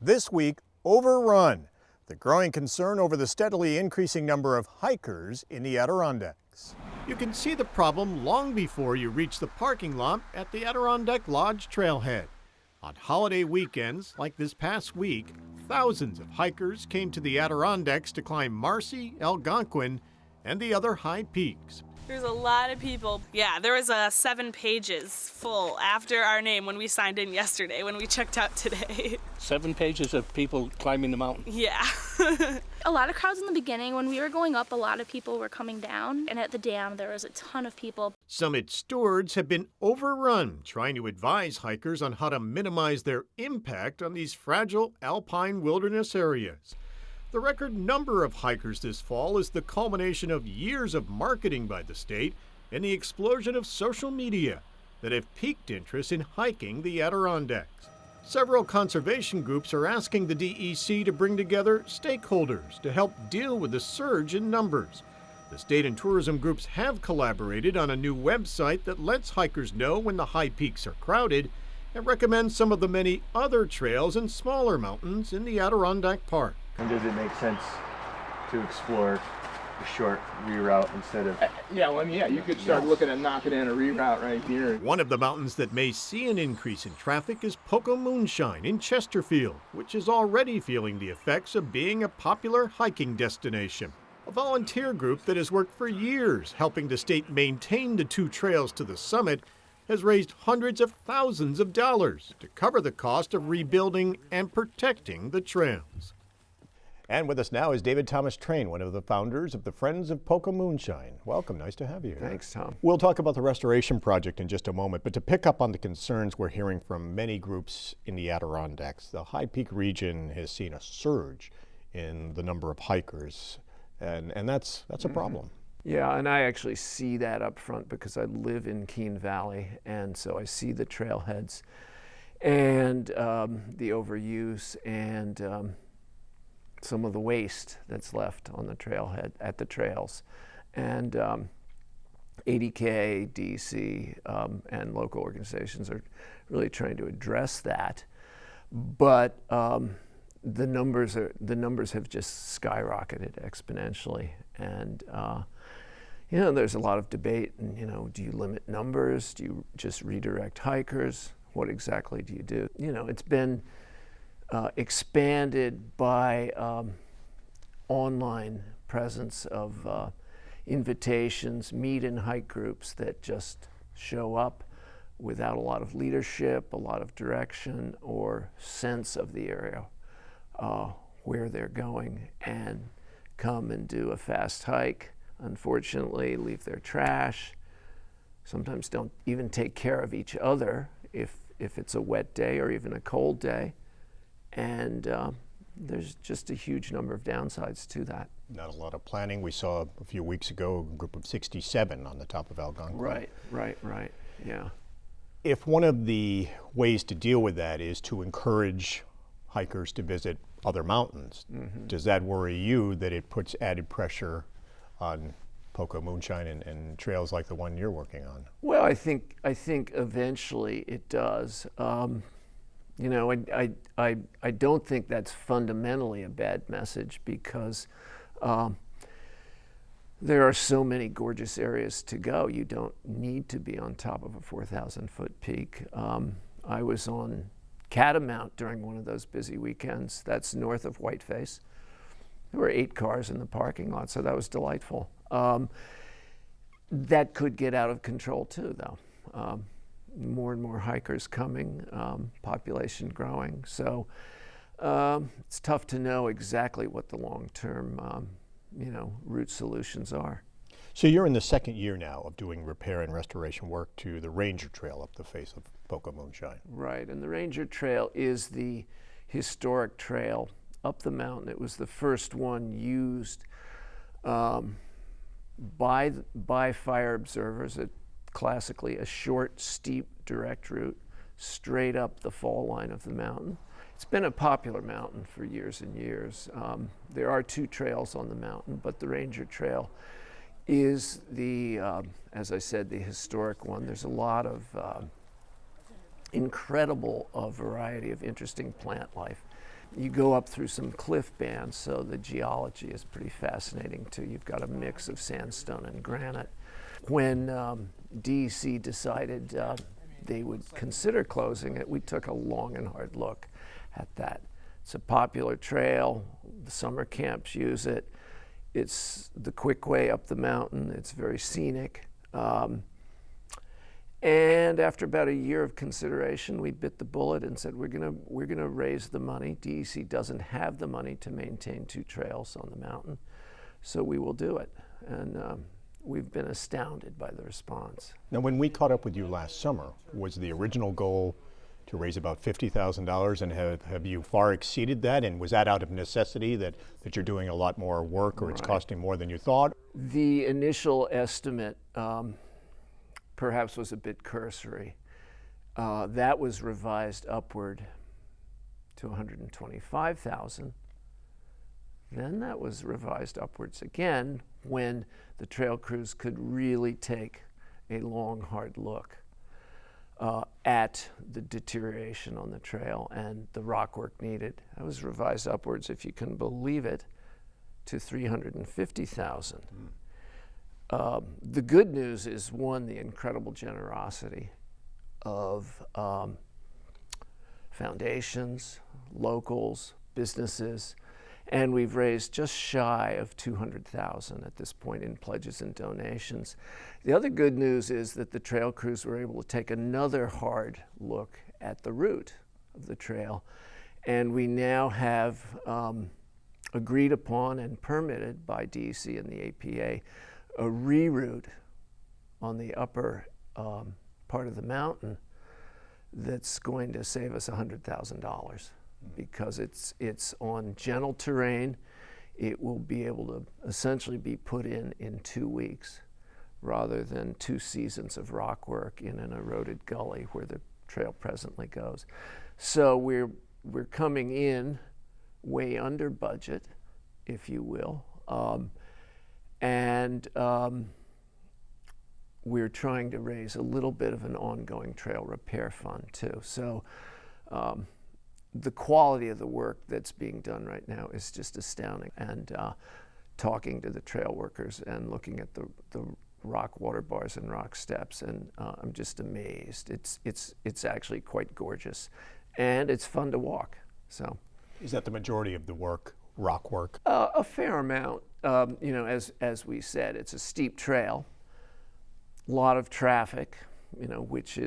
This week, overrun. The growing concern over the steadily increasing number of hikers in the Adirondacks. You can see the problem long before you reach the parking lot at the Adirondack Lodge trailhead. On holiday weekends, like this past week, thousands of hikers came to the Adirondacks to climb Marcy, Algonquin, and the other high peaks. There's a lot of people. Yeah, there was 7 pages full after our name when we signed in yesterday, when we checked out today. 7 pages of people climbing the mountain. Yeah. A lot of crowds in the beginning. When we were going up, a lot of people were coming down. And at the dam, there was a ton of people. Summit stewards have been overrun trying to advise hikers on how to minimize their impact on these fragile alpine wilderness areas. The record number of hikers this fall is the culmination of years of marketing by the state and the explosion of social media that have piqued interest in hiking the Adirondacks. Several conservation groups are asking the DEC to bring together stakeholders to help deal with the surge in numbers. The state and tourism groups have collaborated on a new website that lets hikers know when the high peaks are crowded and recommends some of the many other trails and smaller mountains in the Adirondack Park. And does it make sense to explore a short reroute instead of... You could start looking at knocking in a reroute right here. One of the mountains that may see an increase in traffic is Poke-O-Moonshine in Chesterfield, which is already feeling the effects of being a popular hiking destination. A volunteer group that has worked for years helping the state maintain the 2 trails to the summit has raised hundreds of thousands of dollars to cover the cost of rebuilding and protecting the trails. And with us now is David Thomas Train, one of the founders of the Friends of Poke-O-Moonshine. Welcome, nice to have you. Thanks, Tom. We'll talk about the restoration project in just a moment, but to pick up on the concerns we're hearing from many groups in the Adirondacks, the High Peak region has seen a surge in the number of hikers, and that's a problem. Yeah, and I actually see that up front because I live in Keene Valley, and so I see the trailheads and the overuse and some of the waste that's left on the trailhead at the trails. And ADK, DC, and local organizations are really trying to address that. But the numbers have just skyrocketed exponentially. And there's a lot of debate, and do you limit numbers? Do you just redirect hikers? What exactly do you do? It's been expanded by online presence of invitations, meet and hike groups that just show up without a lot of leadership, a lot of direction or sense of the area where they're going, and come and do a fast hike. Unfortunately, leave their trash, sometimes don't even take care of each other if it's a wet day or even a cold day. And there's just a huge number of downsides to that. Not a lot of planning. We saw a few weeks ago a group of 67 on the top of Algonquin. Right, yeah. If one of the ways to deal with that is to encourage hikers to visit other mountains, does that worry you that it puts added pressure on Poke-O-Moonshine and trails like the one you're working on? Well, I think eventually it does. I don't think that's fundamentally a bad message because there are so many gorgeous areas to go. You don't need to be on top of a 4,000-foot peak. I was on Catamount during one of those busy weekends. That's north of Whiteface. There were 8 cars in the parking lot, so that was delightful. That could get out of control too, though. More and more hikers coming, population growing. So it's tough to know exactly what the long-term, route solutions are. So you're in the 2nd year now of doing repair and restoration work to the Ranger Trail up the face of Poke-O-Moonshine. Right, and the Ranger Trail is the historic trail up the mountain. It was the first one used by fire observers. Classically a short, steep, direct route straight up the fall line of the mountain. It's been a popular mountain for years and years. There are 2 trails on the mountain, but the Ranger Trail is the, as I said, the historic one. There's a lot of incredible variety of interesting plant life. you go up through some cliff bands, so the geology is pretty fascinating too. You've got a mix of sandstone and granite. When DEC decided they would consider closing it, we took a long and hard look at that. It's a popular trail. The summer camps use it. It's the quick way up the mountain. It's very scenic. And after about a year of consideration, we bit the bullet and said, we're gonna raise the money. DEC doesn't have the money to maintain 2 trails on the mountain, so we will do it. And we've been astounded by the response. Now, when we caught up with you last summer, was the original goal to raise about $50,000, and have you far exceeded that? And was that out of necessity, that you're doing a lot more work, or it's costing more than you thought? The initial estimate perhaps was a bit cursory. That was revised upward to $125,000. Then that was revised upwards again when the trail crews could really take a long, hard look at the deterioration on the trail and the rock work needed. That was revised upwards, if you can believe it, to $350,000. The good news is, one, the incredible generosity of foundations, locals, businesses, and we've raised just shy of $200,000 at this point in pledges and donations. The other good news is that the trail crews were able to take another hard look at the route of the trail, and we now have agreed upon and permitted by DEC and the APA a reroute on the upper part of the mountain that's going to save us $100,000 because it's on gentle terrain. It will be able to essentially be put in 2 weeks rather than 2 seasons of rock work in an eroded gully where the trail presently goes. So we're coming in way under budget, if you will. And we're trying to raise a little bit of an ongoing trail repair fund too. So the quality of the work that's being done right now is just astounding. And talking to the trail workers and looking at the rock water bars and rock steps, and I'm just amazed. It's actually quite gorgeous, and it's fun to walk. So, is that the majority of the work, rock work? A fair amount. You know, as we said, it's a steep trail, a lot of traffic, you know, which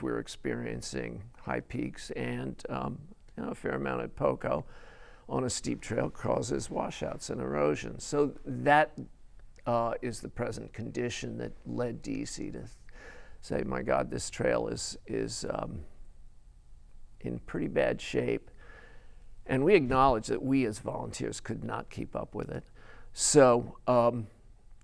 we're experiencing high peaks, and you know, a fair amount at Poke-O on a steep trail causes washouts and erosion. So that is the present condition that led DEC to say, my God, this trail is in pretty bad shape. And we acknowledge that we as volunteers could not keep up with it. So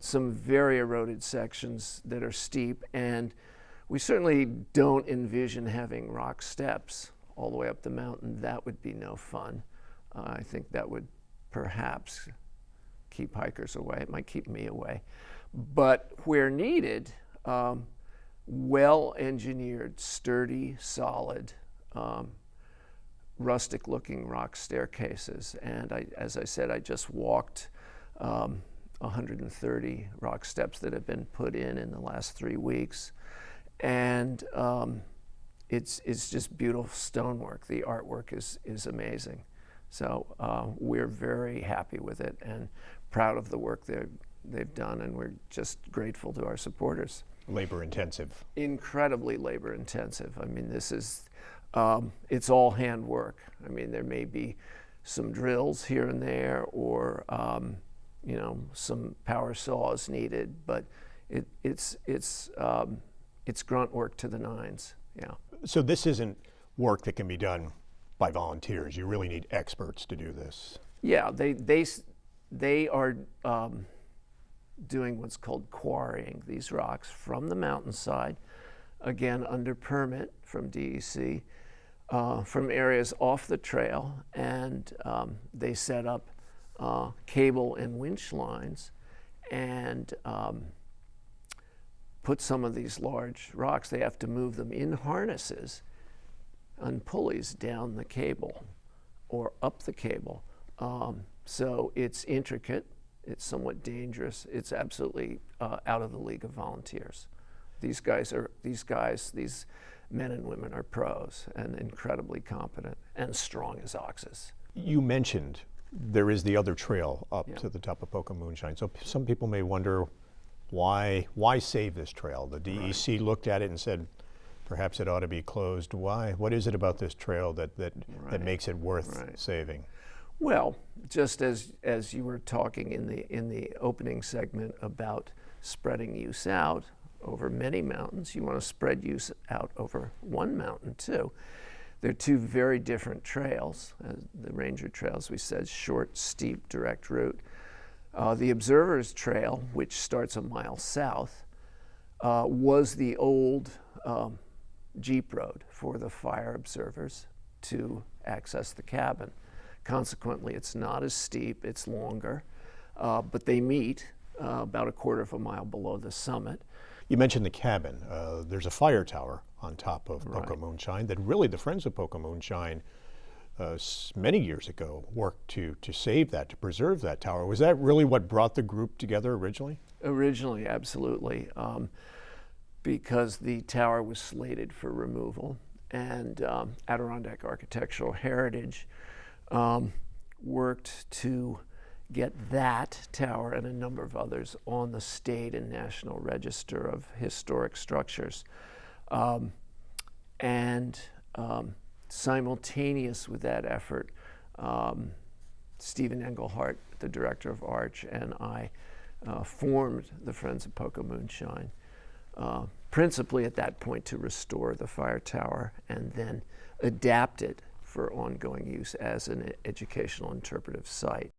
some very eroded sections that are steep, and we certainly don't envision having rock steps all the way up the mountain. That would be no fun. I think that would perhaps keep hikers away. It might keep me away. But where needed, well-engineered, sturdy, solid, rustic-looking rock staircases. And as I said, I just walked 130 rock steps that have been put in the last 3 weeks. And it's just beautiful stonework. The artwork is amazing. So we're very happy with it and proud of the work they've done, and we're just grateful to our supporters. Labor intensive. Incredibly labor intensive. I mean, this is, it's all hand work. I mean, there may be some drills here and there, or you know, some power saws needed, but it's grunt work to the nines. Yeah. So this isn't work that can be done by volunteers. You really need experts to do this. Yeah, they are doing what's called quarrying these rocks from the mountainside, again under permit from DEC, from areas off the trail, and they set up cable and winch lines and put some of these large rocks. They have to move them in harnesses on pulleys down the cable or up the cable. So it's intricate, it's somewhat dangerous, it's absolutely out of the league of volunteers. These men and women are pros and incredibly competent and strong as oxes. You mentioned there is the other trail up to the top of Poke-O-Moonshine. So some people may wonder why save this trail? The DEC looked at it and said, perhaps it ought to be closed. Why? What is it about this trail that makes it worth saving? Well, just as you were talking in the opening segment about spreading use out over many mountains, you want to spread use out over one mountain too. They're two very different trails. The Ranger trails, we said, short, steep, direct route. The Observer's Trail, which starts a mile south, was the old Jeep road for the fire observers to access the cabin. Consequently, it's not as steep, it's longer, but they meet about a quarter of a mile below the summit. You mentioned the cabin. There's a fire tower on top of Poke-O-Moonshine that really the Friends of Poke-O-Moonshine many years ago worked to save that, to preserve that tower. Was that really what brought the group together originally? Originally, absolutely, because the tower was slated for removal, and Adirondack Architectural Heritage worked to get that tower and a number of others on the state and national register of historic structures. Simultaneous with that effort, Stephen Engelhardt, the director of Arch, and I formed the Friends of Poke-O-Moonshine, principally at that point to restore the fire tower and then adapt it for ongoing use as an educational interpretive site.